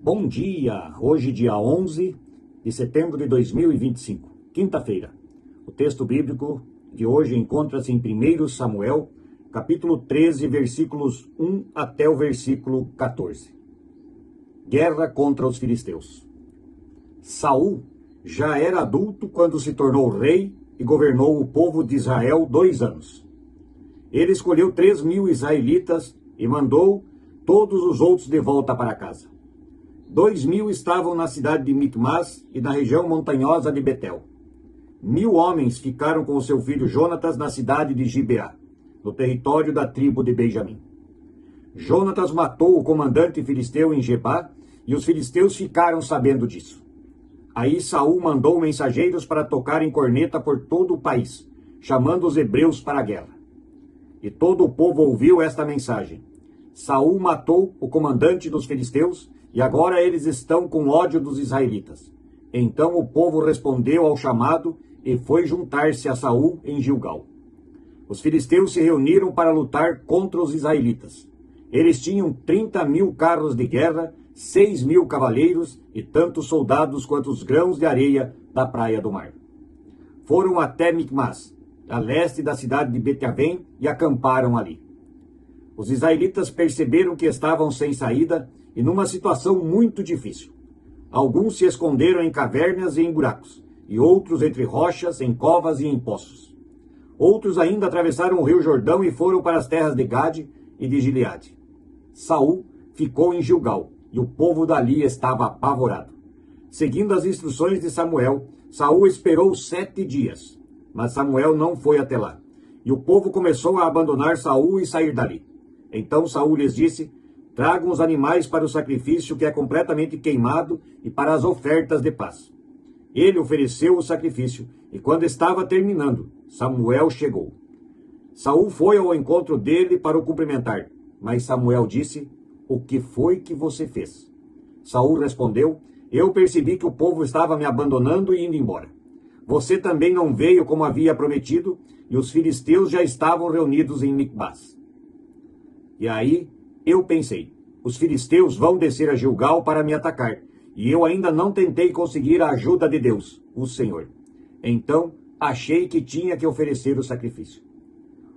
Bom dia! Hoje, dia 11 de setembro de 2025, quinta-feira. O texto bíblico de hoje encontra-se em 1 Samuel, capítulo 13, versículos 1 até o versículo 14. Guerra contra os filisteus. Saul já era adulto quando se tornou rei e governou o povo de Israel 2 anos. Ele escolheu 3.000 israelitas e mandou todos os outros de volta para casa. 2.000 estavam na cidade de Micmas e na região montanhosa de Betel. 1.000 homens ficaram com o seu filho Jonatas na cidade de Gibeá, no território da tribo de Benjamim. Jonatas matou o comandante filisteu em Gebá e os filisteus ficaram sabendo disso. Aí Saul mandou mensageiros para tocarem corneta por todo o país, chamando os hebreus para a guerra. E todo o povo ouviu esta mensagem. Saul matou o comandante dos filisteus e agora eles estão com ódio dos israelitas. Então o povo respondeu ao chamado e foi juntar-se a Saul em Gilgal. Os filisteus se reuniram para lutar contra os israelitas. Eles tinham 30.000 carros de guerra, 6.000 cavaleiros e tantos soldados quanto os grãos de areia da praia do mar. Foram até Micmas, a leste da cidade de Bet-Avém, e acamparam ali. Os israelitas perceberam que estavam sem saída e numa situação muito difícil. Alguns se esconderam em cavernas e em buracos, e outros entre rochas, em covas e em poços. Outros ainda atravessaram o rio Jordão e foram para as terras de Gade e de Gileade. Saul ficou em Gilgal, e o povo dali estava apavorado. Seguindo as instruções de Samuel, Saul esperou 7 dias, mas Samuel não foi até lá. E o povo começou a abandonar Saul e sair dali. Então Saul lhes disse: tragam os animais para o sacrifício que é completamente queimado e para as ofertas de paz. Ele ofereceu o sacrifício, e quando estava terminando, Samuel chegou. Saul foi ao encontro dele para o cumprimentar, mas Samuel disse: o que foi que você fez? Saul respondeu: eu percebi que o povo estava me abandonando e indo embora. Você também não veio como havia prometido, e os filisteus já estavam reunidos em Micmas. E aí eu pensei: os filisteus vão descer a Gilgal para me atacar, e eu ainda não tentei conseguir a ajuda de Deus, o Senhor. Então achei que tinha que oferecer o sacrifício.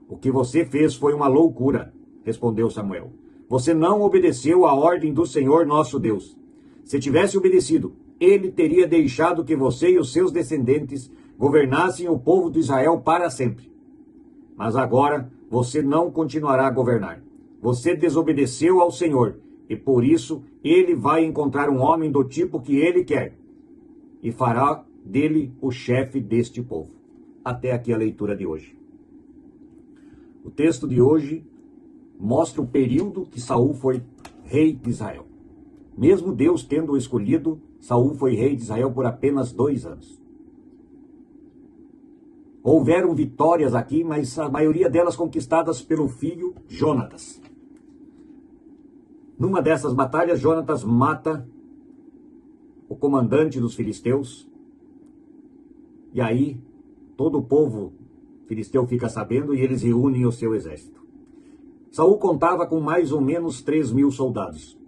O que você fez foi uma loucura, respondeu Samuel. Você não obedeceu à ordem do Senhor nosso Deus. Se tivesse obedecido, ele teria deixado que você e os seus descendentes governassem o povo de Israel para sempre. Mas agora você não continuará a governar. Você desobedeceu ao Senhor, e por isso ele vai encontrar um homem do tipo que ele quer, e fará dele o chefe deste povo. Até aqui a leitura de hoje. O texto de hoje mostra o período que Saul foi rei de Israel. Mesmo Deus tendo-o escolhido, Saul foi rei de Israel por apenas 2 anos. Houveram vitórias aqui, mas a maioria delas conquistadas pelo filho Jonatas. Numa dessas batalhas, Jonatas mata o comandante dos filisteus. E aí, todo o povo filisteu fica sabendo e eles reúnem o seu exército. Saul contava com mais ou menos 3.000 soldados.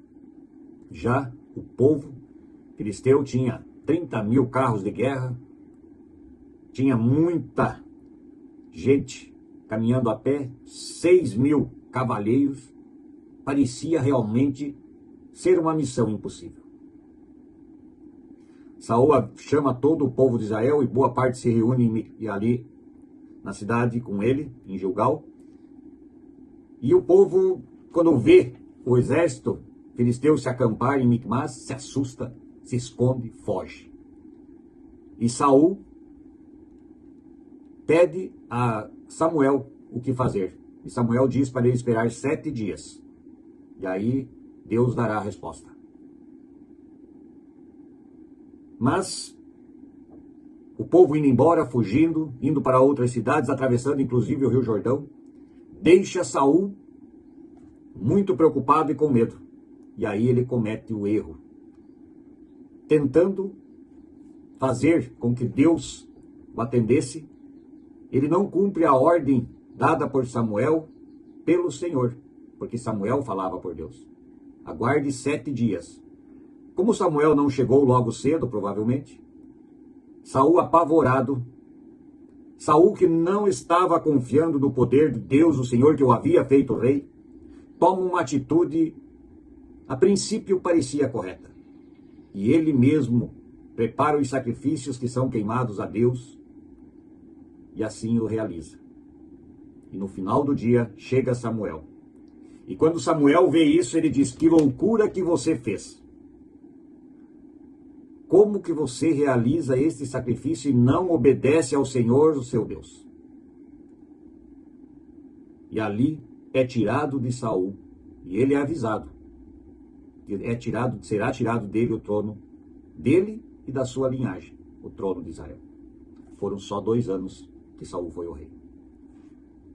Já o povo filisteu tinha 30.000 carros de guerra, tinha muita gente caminhando a pé, 6.000 cavaleiros. Parecia realmente ser uma missão impossível. Saul chama todo o povo de Israel e boa parte se reúne ali na cidade com ele, em Gilgal. E o povo, quando vê o exército filisteu se acampar em Micmas, se assusta, se esconde, foge. E Saul pede a Samuel o que fazer. E Samuel diz para ele esperar 7 dias. E aí Deus dará a resposta. Mas o povo indo embora, fugindo, indo para outras cidades, atravessando inclusive o Rio Jordão, deixa Saul muito preocupado e com medo. E aí ele comete o erro, tentando fazer com que Deus o atendesse. Ele não cumpre a ordem dada por Samuel pelo Senhor, porque Samuel falava por Deus. Aguarde 7 dias. Como Samuel não chegou logo cedo, provavelmente, Saul apavorado, Saul que não estava confiando no poder de Deus, o Senhor que o havia feito rei, toma uma atitude, a princípio parecia correta. E ele mesmo prepara os sacrifícios que são queimados a Deus, e assim o realiza. E no final do dia chega Samuel. E quando Samuel vê isso, ele diz: que loucura que você fez. Como que você realiza este sacrifício e não obedece ao Senhor, o seu Deus? E ali é tirado de Saul, e ele é avisado. Será tirado dele o trono, dele e da sua linhagem, o trono de Israel. Foram só 2 anos que Saul foi o rei.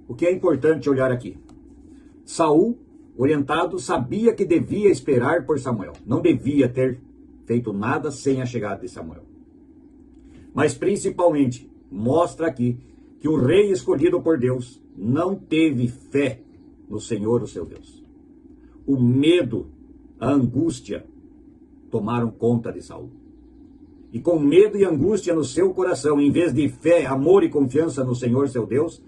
O que é importante olhar aqui? Saul, orientado, sabia que devia esperar por Samuel. Não devia ter feito nada sem a chegada de Samuel. Mas principalmente, mostra aqui que o rei escolhido por Deus não teve fé no Senhor, o seu Deus. O medo, a angústia tomaram conta de Saul. E com medo e angústia no seu coração, em vez de fé, amor e confiança no Senhor, seu Deus,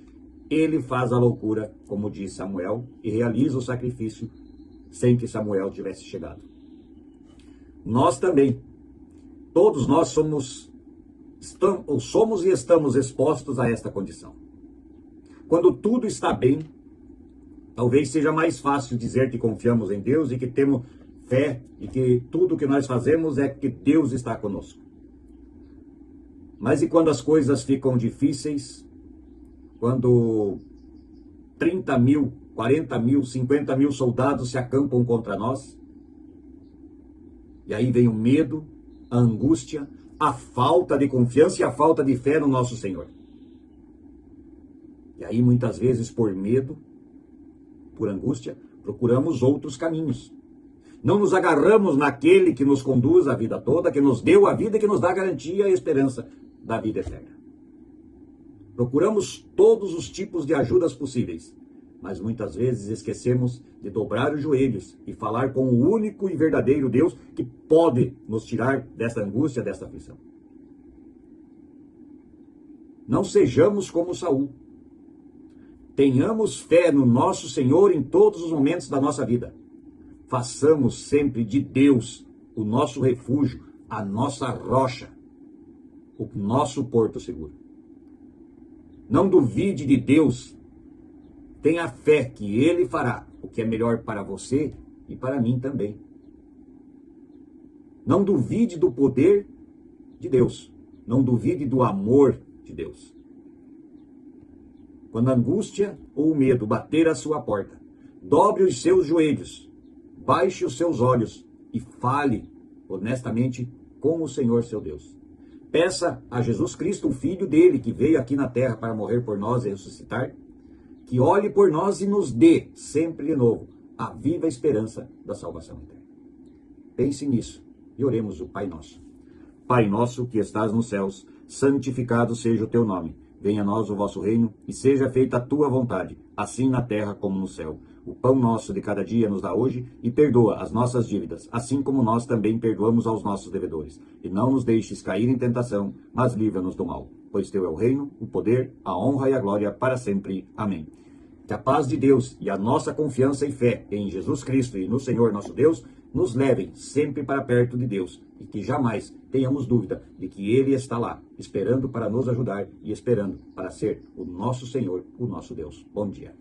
ele faz a loucura, como diz Samuel, e realiza o sacrifício sem que Samuel tivesse chegado. Nós também, todos nós somos e estamos expostos a esta condição. Quando tudo está bem, talvez seja mais fácil dizer que confiamos em Deus e que temos fé e que tudo que nós fazemos é que Deus está conosco. Mas e quando as coisas ficam difíceis? Quando 30 mil, 40 mil, 50 mil soldados se acampam contra nós? E aí vem o medo, a angústia, a falta de confiança e a falta de fé no nosso Senhor. E aí muitas vezes por medo, por angústia, procuramos outros caminhos. Não nos agarramos naquele que nos conduz a vida toda, que nos deu a vida e que nos dá garantia e esperança da vida eterna. Procuramos todos os tipos de ajudas possíveis, mas muitas vezes esquecemos de dobrar os joelhos e falar com o único e verdadeiro Deus que pode nos tirar desta angústia, desta aflição. Não sejamos como Saul. Tenhamos fé no nosso Senhor em todos os momentos da nossa vida. Façamos sempre de Deus o nosso refúgio, a nossa rocha, o nosso porto seguro. Não duvide de Deus. Tenha fé que Ele fará o que é melhor para você e para mim também. Não duvide do poder de Deus. Não duvide do amor de Deus. Quando a angústia ou o medo bater à sua porta, dobre os seus joelhos, baixe os seus olhos e fale honestamente com o Senhor seu Deus. Peça a Jesus Cristo, o Filho dele, que veio aqui na terra para morrer por nós e ressuscitar, que olhe por nós e nos dê, sempre de novo, a viva esperança da salvação eterna. Pense nisso e oremos o Pai Nosso. Pai nosso que estás nos céus, santificado seja o teu nome. Venha a nós o vosso reino e seja feita a tua vontade, assim na terra como no céu. O pão nosso de cada dia nos dá hoje e perdoa as nossas dívidas, assim como nós também perdoamos aos nossos devedores. E não nos deixes cair em tentação, mas livra-nos do mal. Pois teu é o reino, o poder, a honra e a glória para sempre. Amém. Que a paz de Deus e a nossa confiança e fé em Jesus Cristo e no Senhor nosso Deus nos levem sempre para perto de Deus e que jamais tenhamos dúvida de que Ele está lá, esperando para nos ajudar e esperando para ser o nosso Senhor, o nosso Deus. Bom dia.